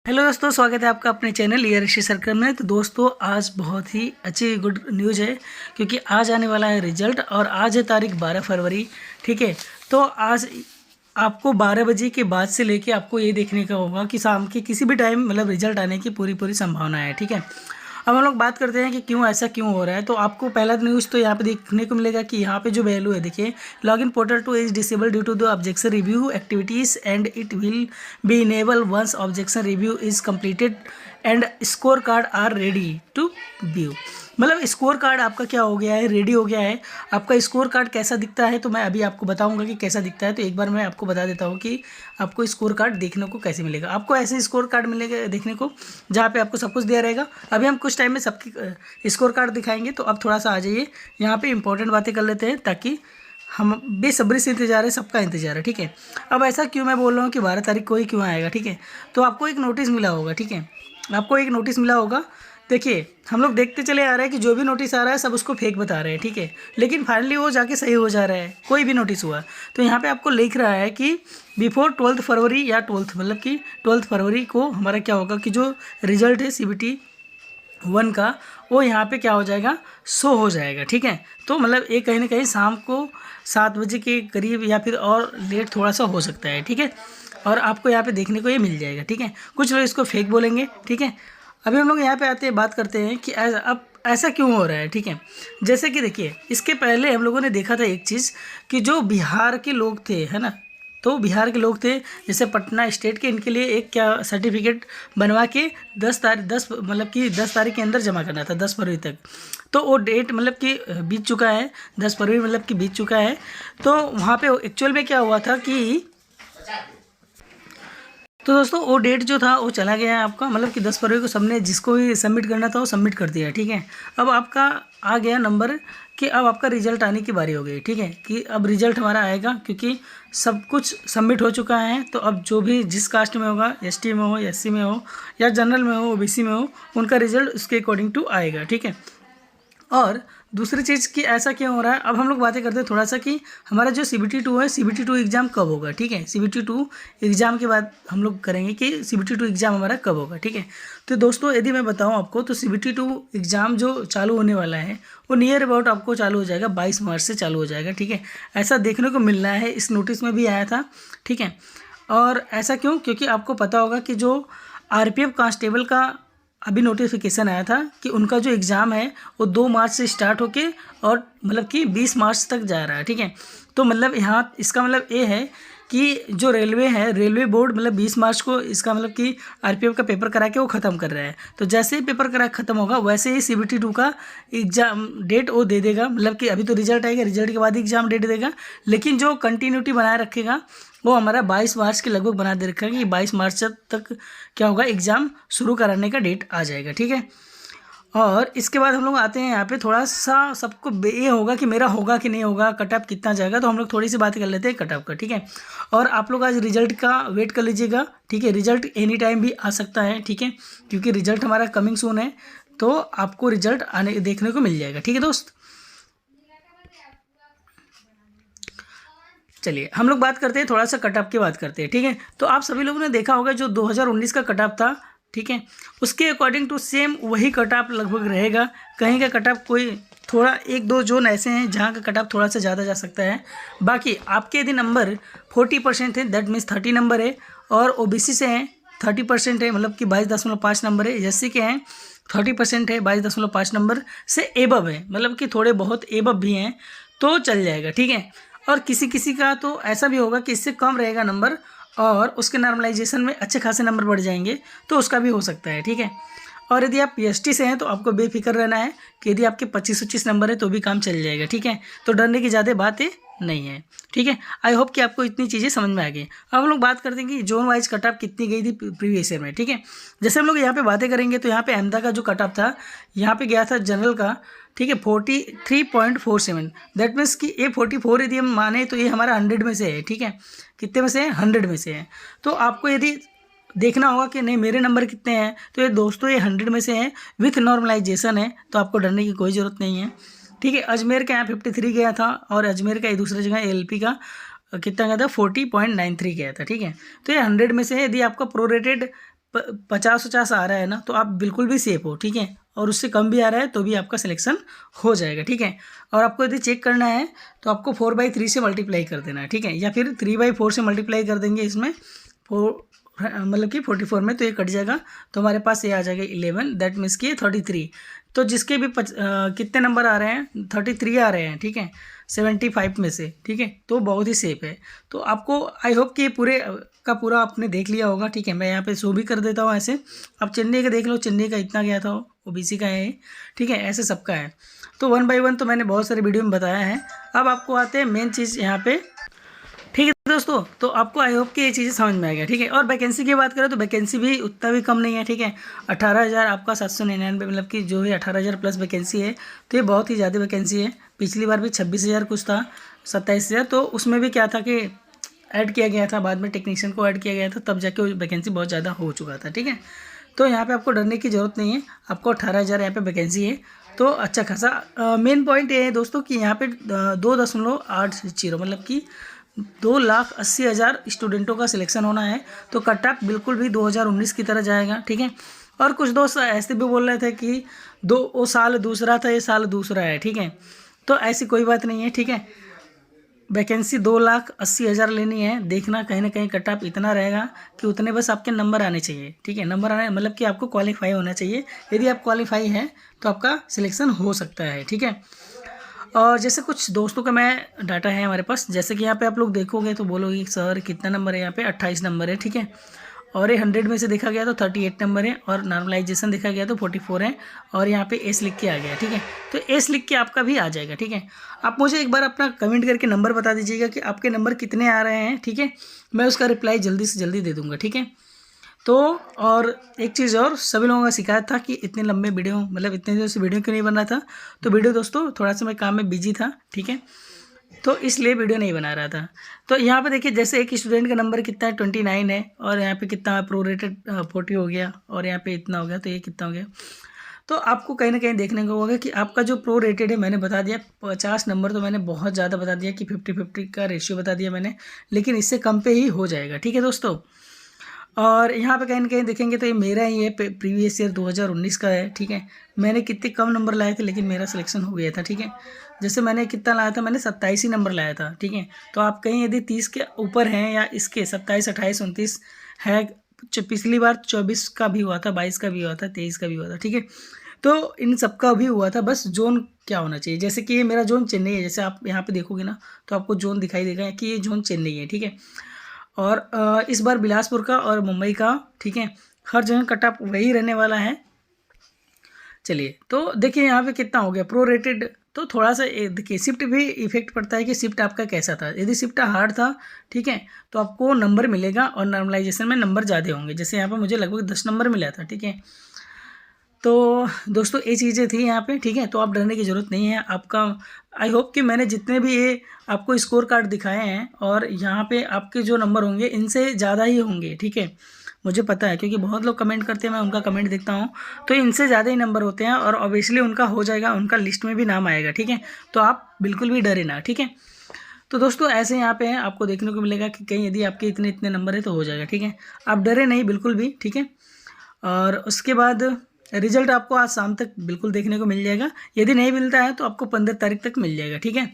Hello दोस्तों, स्वागत है आपका अपने चैनल ईआरएससी सर्कल में। तो दोस्तों आज बहुत ही अच्छी गुड न्यूज़ है क्योंकि आज आने वाला है रिजल्ट और आज है तारीख 12 फरवरी। ठीक है, तो आज आपको 12 बजे के बाद से लेके आपको ये देखने का होगा कि शाम के किसी भी टाइम मतलब रिजल्ट आने की पूरी संभावना है। ठीक है, अब हम लोग बात करते हैं कि क्यों ऐसा क्यों हो रहा है। तो आपको पहला न्यूज़ तो यहाँ पे देखने को मिलेगा कि यहाँ पे जो वैल्यू है, देखिए, login portal to is disable due to the objection review activities and it will be enable once objection review is completed and score card are ready to view. मतलब स्कोर कार्ड आपका क्या हो गया है, ready हो गया है। आपका स्कोर कार्ड कैसा दिखता है तो मैं अभी आपको बताऊंगा कि कैसा दिखता है। तो एक बार मैं आपको बता देता हूँ कि आपको स्कोर कार्ड देखने को कैसे मिलेगा। आपको ऐसे स्कोर कार्ड मिलेगा देखने को जहाँ पे आपको सब कुछ दिया रहेगा। अभी हम कुछ टाइम में सबकी स्कोर कार्ड दिखाएंगे। तो अब थोड़ा सा आ जाइए, यहाँ पे इंपॉर्टेंट बातें कर लेते हैं ताकि हम बेसब्री से इंतजार है, सबका इंतजार है। ठीक है, अब ऐसा क्यों मैं बोल रहा हूँ कि 12 तारीख को ही क्यों आएगा। ठीक है, तो आपको एक नोटिस मिला होगा। ठीक है, आपको एक नोटिस मिला होगा। देखिए, हम लोग देखते चले आ रहे हैं कि जो भी नोटिस आ रहा है सब उसको फेक बता रहे हैं। ठीक है, लेकिन फाइनली वो जाके सही हो जा रहा है। कोई भी नोटिस हुआ तो यहाँ पे आपको लिख रहा है कि बिफोर 12 फरवरी या 12 मतलब कि 12 फरवरी को हमारा क्या होगा कि जो रिजल्ट है CBT 1 का वो यहाँ पे क्या हो जाएगा, शो हो जाएगा। ठीक है, तो मतलब ये कहीं ना कहीं शाम को 7 बजे के करीब या फिर और लेट थोड़ा सा हो सकता है। ठीक है, और आपको यहाँ पे देखने को ये मिल जाएगा। ठीक है, कुछ लोग इसको फेक बोलेंगे। ठीक है, अभी हम लोग यहाँ पे आते हैं, बात करते हैं कि अब ऐसा क्यों हो रहा है। ठीक है, जैसे कि देखिए, इसके पहले हम लोगों ने देखा था एक चीज़ कि जो बिहार के लोग थे, है ना, तो बिहार के लोग थे जैसे पटना स्टेट के, इनके लिए एक क्या सर्टिफिकेट बनवा के 10 मतलब कि 10 तारीख के अंदर जमा करना था, 10 फरवरी तक। तो वो डेट मतलब कि बीत चुका है, 10 फरवरी मतलब कि बीत चुका है। तो वहाँ पे एक्चुअल में क्या हुआ था कि तो दोस्तों वो डेट जो था वो चला गया है आपका, मतलब कि 10 फरवरी को सबने जिसको भी सबमिट करना था वो सबमिट कर दिया। ठीक है, अब आपका आ गया नंबर कि अब आपका रिजल्ट आने की बारी हो गई। ठीक है, कि अब रिजल्ट हमारा आएगा क्योंकि सब कुछ सबमिट हो चुका है। तो अब जो भी जिस कास्ट में होगा, ST में हो, SC में हो या जनरल में हो, OBC में हो, उनका रिजल्ट उसके अकॉर्डिंग टू आएगा। ठीक है, और दूसरी चीज़ कि ऐसा क्यों हो रहा है, अब हम लोग बातें करते हैं थोड़ा सा कि हमारा जो CBT 2 है, CBT 2 एग्ज़ाम कब होगा। ठीक है, CBT 2 एग्ज़ाम के बाद हम लोग करेंगे कि CBT 2 एग्ज़ाम हमारा कब होगा। ठीक है, तो दोस्तों यदि मैं बताऊं आपको तो CBT 2 एग्ज़ाम जो चालू होने वाला है वो नियर अबाउट आपको चालू हो जाएगा 22 मार्च से चालू हो जाएगा। ठीक है, ऐसा देखने को मिल रहा है, इस नोटिस में भी आया था। ठीक है, और ऐसा क्यों, क्योंकि आपको पता होगा कि जो RPF कांस्टेबल का अभी नोटिफिकेशन आया था कि उनका जो एग्ज़ाम है वो 2 मार्च से स्टार्ट होके और मतलब कि 20 मार्च तक जा रहा है। ठीक है, तो मतलब यहाँ इसका मतलब ये है कि जो रेलवे है, रेलवे बोर्ड मतलब 20 मार्च को इसका मतलब कि RPF का पेपर करा के वो ख़त्म कर रहा है। तो जैसे ही पेपर करा ख़त्म होगा वैसे ही CBT 2 का एग्ज़ाम डेट वो दे देगा। मतलब कि अभी तो रिजल्ट आएगा, रिजल्ट के बाद एग्ज़ाम डेट देगा, लेकिन जो कंटिन्यूटी बनाए रखेगा वो हमारा 22 मार्च के लगभग बना दे रखा है कि 22 मार्च तक क्या होगा, एग्ज़ाम शुरू कराने का डेट आ जाएगा। ठीक है, और इसके बाद हम लोग आते हैं यहाँ पे थोड़ा सा सबको ये होगा कि मेरा होगा कि नहीं होगा, कट ऑफ कितना जाएगा। तो हम लोग थोड़ी सी बात कर लेते हैं कट ऑफ का। ठीक है, और आप लोग आज रिजल्ट का वेट कर लीजिएगा। ठीक है, रिजल्ट एनी टाइम भी आ सकता है। ठीक है, क्योंकि रिजल्ट हमारा कमिंग सून है, तो आपको रिजल्ट आने देखने को मिल जाएगा। ठीक है दोस्त, चलिए हम लोग बात करते हैं थोड़ा सा कट ऑफ की बात करते हैं। ठीक है, तो आप सभी लोगों ने देखा होगा जो 2019 का कट ऑफ था, ठीक है, उसके अकॉर्डिंग टू सेम वही कट ऑफ लगभग रहेगा। कहीं का कट ऑफ कोई थोड़ा 1-2 जोन ऐसे हैं जहाँ का कट ऑफ थोड़ा सा ज़्यादा जा सकता है। बाकी आपके यदि नंबर 40% है, दैट मीन्स 30 नंबर है, और OBC से हैं 30% है, मतलब कि 22.5 नंबर है। SC के हैं 30% है, 22.5 नंबर से एबव है, मतलब कि थोड़े बहुत एबव भी हैं तो चल जाएगा। ठीक है, और किसी किसी का तो ऐसा भी होगा कि इससे कम रहेगा नंबर और उसके नॉर्मलाइजेशन में अच्छे खासे नंबर बढ़ जाएंगे, तो उसका भी हो सकता है। ठीक है, और यदि आप PST से हैं तो आपको बेफिक्र रहना है कि यदि आपके 25-25 नंबर है तो भी काम चल जाएगा। ठीक है, तो डरने की ज़्यादा बात नहीं है। ठीक है, आई होप कि आपको इतनी चीज़ें समझ में आ गई। अब हम लोग बात करते हैं कि जोन वाइज कट ऑफ कितनी गई थी प्रीवियस ईयर में। ठीक है, जैसे हम लोग यहाँ पे बातें करेंगे तो यहाँ पे अहमदा का जो कट ऑफ था, यहाँ पे गया था जनरल का, ठीक है, 43.47। दैट मीन्स कि ये 44 यदि हम माने तो ये हमारा 100 में से है। ठीक है, कितने में से है, 100 में से है। तो आपको यदि देखना होगा कि नहीं मेरे नंबर कितने हैं, तो ये दोस्तों ये 100 में से है, विथ नॉर्मलाइजेशन है, तो आपको डरने की कोई ज़रूरत नहीं है। ठीक है, अजमेर का यहाँ 53 गया था, और अजमेर का दूसरी जगह LP का कितना गया था, 40.93 गया था। ठीक है, तो ये 100 में से है। यदि आपका प्रोरेटेड 50-50 आ रहा है ना, तो आप बिल्कुल भी सेफ हो, ठीक है। और उससे कम भी आ रहा है तो भी आपका सिलेक्शन हो जाएगा, ठीक है। और आपको यदि चेक करना है तो आपको 4/3 से मल्टीप्लाई कर देना है, ठीक है, या फिर 3/4 से मल्टीप्लाई कर देंगे इसमें, 4 मतलब कि 44 में, तो ये कट जाएगा, तो हमारे पास ये आ जाएगा 11, दैट मीन्स कि 33। तो जिसके भी कितने नंबर आ रहे हैं, 33 आ रहे हैं, ठीक है, 75 में से, ठीक है, तो बहुत ही सेफ है। तो आपको आई होप कि पूरे का पूरा आपने देख लिया होगा, ठीक है। मैं यहाँ पे शो भी कर देता हूँ ऐसे, अब चेन्नई का देख लो, चेन्नई का इतना गया था, ओबीसी का है, ठीक है, ऐसे सबका है। तो 1 बाय 1 तो मैंने बहुत सारे वीडियो में बताया है। अब आपको आते हैं मेन चीज़ यहाँ पे, ठीक है दोस्तों। तो आपको आई होप कि ये चीज़ें समझ में आ गया, ठीक है। और वैकेंसी की बात करें तो वैकेंसी भी उतना भी कम नहीं है, ठीक है। 18,000 आपका 799, मतलब कि जो है 18,000 प्लस वैकेंसी है, तो ये बहुत ही ज़्यादा वैकेंसी है। पिछली बार भी 26,000 कुछ था, 27,000, तो उसमें भी क्या था कि ऐड किया गया था, बाद में टेक्नीशियन को ऐड किया गया था, तब जाके वैकेंसी बहुत ज़्यादा हो चुका था, ठीक है। तो यहाँ पे आपको डरने की ज़रूरत नहीं है, आपको 18,000 यहाँ पे वैकेंसी है, तो अच्छा खासा। मेन पॉइंट ये है दोस्तों कि यहाँ पे 2.80 मतलब कि 2,80,000 स्टूडेंटों का सिलेक्शन होना है। तो कट ऑफ बिल्कुल भी 2019 की तरह जाएगा, ठीक है। और कुछ दोस्त ऐसे भी बोल रहे थे कि वो साल दूसरा था, ये साल दूसरा है, ठीक है। तो ऐसी कोई बात नहीं है, ठीक है। वैकेंसी 2,80,000 लेनी है, देखना कहीं ना कहीं कट ऑफ इतना रहेगा कि उतने बस आपके नंबर आने चाहिए, ठीक है। नंबर आने मतलब कि आपको क्वालिफाई होना चाहिए। यदि आप क्वालिफाई हैं तो आपका सिलेक्शन हो सकता है, ठीक है। और जैसे कुछ दोस्तों का मैं डाटा है हमारे पास, जैसे कि यहाँ पे आप लोग देखोगे तो बोलोगे सर कितना नंबर है, यहाँ पे 28 नंबर है, ठीक है। और ये 100 में से देखा गया तो 38 नंबर है, और नॉर्मलाइजेशन देखा गया तो 44 है, और यहाँ पे एस लिख के आ गया, ठीक है। तो एस लिख के आपका भी आ जाएगा, ठीक है। आप मुझे एक बार अपना कमेंट करके नंबर बता दीजिएगा कि आपके नंबर कितने आ रहे हैं, ठीक है। मैं उसका रिप्लाई जल्दी से जल्दी दे दूँगा, ठीक है। तो और एक चीज़ और, सभी लोगों का शिकायत था कि इतने लंबे वीडियो, मतलब इतने देर से वीडियो क्यों नहीं बन रहा था। तो वीडियो दोस्तों थोड़ा सा मैं काम में बिजी था, ठीक है, तो इसलिए वीडियो नहीं बना रहा था। तो यहाँ पे देखिए, जैसे एक स्टूडेंट का नंबर कितना है, 29 है, और यहाँ पे कितना प्रोरेटेड 40 हो गया, और यहाँ पे इतना हो गया, तो ये कितना हो गया। तो आपको कहीं ना कहीं देखने को होगा कि आपका जो प्रो रेटेड है, मैंने बता दिया 50 नंबर, तो मैंने बहुत ज़्यादा बता दिया कि 50-50 का रेशियो बता दिया मैंने, लेकिन इससे कम पे ही हो जाएगा, ठीक है दोस्तों। और यहाँ पे कहीं ना कहीं देखेंगे तो ये मेरा ही है, प्रीवियस ईयर 2019 का है, ठीक है। मैंने कितने कम नंबर लाए थे, लेकिन मेरा सिलेक्शन हो गया था, ठीक है। जैसे मैंने कितना लाया था, मैंने 27 ही नंबर लाया था, ठीक है। तो आप कहीं यदि 30 के ऊपर हैं, या इसके 27, 28, 29 है, पिछली बार 24 का भी हुआ था, 22 का भी हुआ था, 23 का भी हुआ था, ठीक है। तो इन सब का भी हुआ था, बस जोन क्या होना चाहिए। जैसे कि ये मेरा जोन चेन्नई है, जैसे आप यहाँ पे देखोगे ना, तो आपको जोन दिखाई देगा कि ये जोन चेन्नई है, ठीक है। और इस बार बिलासपुर का और मुंबई का, ठीक है, हर जगह कट ऑफ वही रहने वाला है। चलिए, तो देखिए यहाँ पे कितना हो गया प्रो रेटेड। तो थोड़ा सा देखिए, शिफ्ट भी इफेक्ट पड़ता है कि शिफ्ट आपका कैसा था। यदि शिफ्ट हार्ड था, ठीक है, तो आपको नंबर मिलेगा, और नॉर्मलाइजेशन में नंबर ज़्यादा होंगे। जैसे यहाँ पर मुझे लगभग 10 नंबर मिला था, ठीक है। तो दोस्तों ये चीज़ें थी यहाँ पे, ठीक है। तो आप डरने की ज़रूरत नहीं है आपका। आई होप कि मैंने जितने भी ये आपको स्कोर कार्ड दिखाए हैं, और यहाँ पे आपके जो नंबर होंगे इनसे ज़्यादा ही होंगे, ठीक है। मुझे पता है, क्योंकि बहुत लोग कमेंट करते हैं, मैं उनका कमेंट देखता हूँ, तो इनसे ज़्यादा ही नंबर होते हैं, और ऑब्वियसली उनका हो जाएगा, उनका लिस्ट में भी नाम आएगा, ठीक है। तो आप बिल्कुल भी डरे ना, ठीक है। तो दोस्तों ऐसे यहाँ पे आपको देखने को मिलेगा कि कहीं यदि आपके इतने इतने नंबर है तो हो जाएगा, ठीक है। आप डरे नहीं बिल्कुल भी, ठीक है। और उसके बाद रिजल्ट आपको आज शाम तक बिल्कुल देखने को मिल जाएगा। यदि नहीं मिलता है तो आपको 15 तारीख तक मिल जाएगा, ठीक है।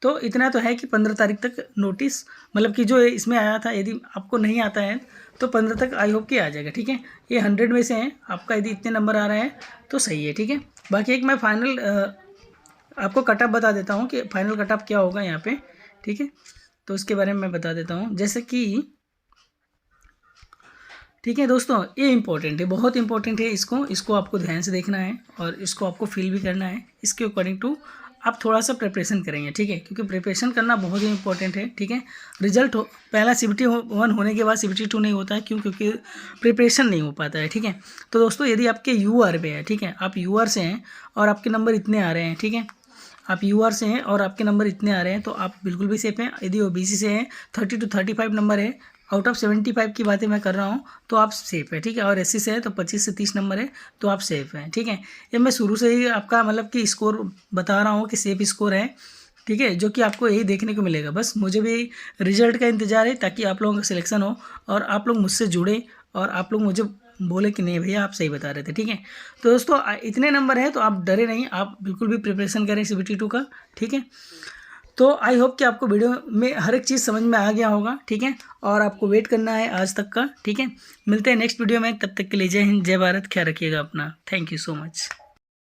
तो इतना तो है कि 15 तारीख तक नोटिस, मतलब कि जो इसमें आया था, यदि आपको नहीं आता है तो 15 तक आई होप कि आ जाएगा, ठीक है। ये 100 में से हैं, आपका यदि इतने नंबर आ रहे हैं तो सही है, ठीक है। बाकी एक मैं फाइनल आपको कट ऑफ बता देता हूँ कि फाइनल कट ऑफ क्या होगा यहाँ पे, ठीक है। तो उसके बारे में मैं बता देता हूँ, जैसे कि, ठीक है दोस्तों, ये इंपॉर्टेंट है, बहुत इंपॉर्टेंट है। इसको आपको ध्यान से देखना है, और इसको आपको फील भी करना है। इसके अकॉर्डिंग टू आप थोड़ा सा प्रिपरेशन करेंगे, ठीक है, क्योंकि प्रिपरेशन करना बहुत ही इंपॉर्टेंट है, ठीक है। रिजल्ट पहला CBT 1 होने के बाद CBT 2 नहीं होता है, क्यों? क्योंकि प्रिपरेशन नहीं हो पाता है, ठीक है। तो दोस्तों यदि आपके UR पे है, ठीक है, आप UR से हैं और आपके नंबर इतने आ रहे हैं, ठीक है, आप UR से हैं और आपके नंबर इतने आ रहे हैं, तो आप बिल्कुल भी सेफ हैं। यदि OBC से हैं, 30 to 35 नंबर है, आउट ऑफ 75 की बातें मैं कर रहा हूँ, तो आप सेफ़ है, ठीक है। और SC से है तो 25 से 30 नंबर है, तो आप सेफ़ हैं, ठीक है। ये मैं शुरू से ही आपका मतलब कि स्कोर बता रहा हूँ कि सेफ स्कोर है, ठीक है, जो कि आपको यही देखने को मिलेगा। बस मुझे भी रिजल्ट का इंतज़ार है, ताकि आप लोगों का सिलेक्शन हो, और आप लोग मुझसे जुड़े, और आप लोग मुझे बोले कि नहीं भैया आप सही बता रहे थे, ठीक है। तो दोस्तों इतने नंबर हैं तो आप डरे नहीं, आप बिल्कुल भी प्रिपरेशन करें CBT 2 का, ठीक है। तो आई होप कि आपको वीडियो में हर एक चीज़ समझ में आ गया होगा, ठीक है। और आपको वेट करना है आज तक का, ठीक है। मिलते हैं नेक्स्ट वीडियो में, तब तक के लिए जय हिंद, जय भारत, ख्याल रखिएगा अपना। Thank you so much.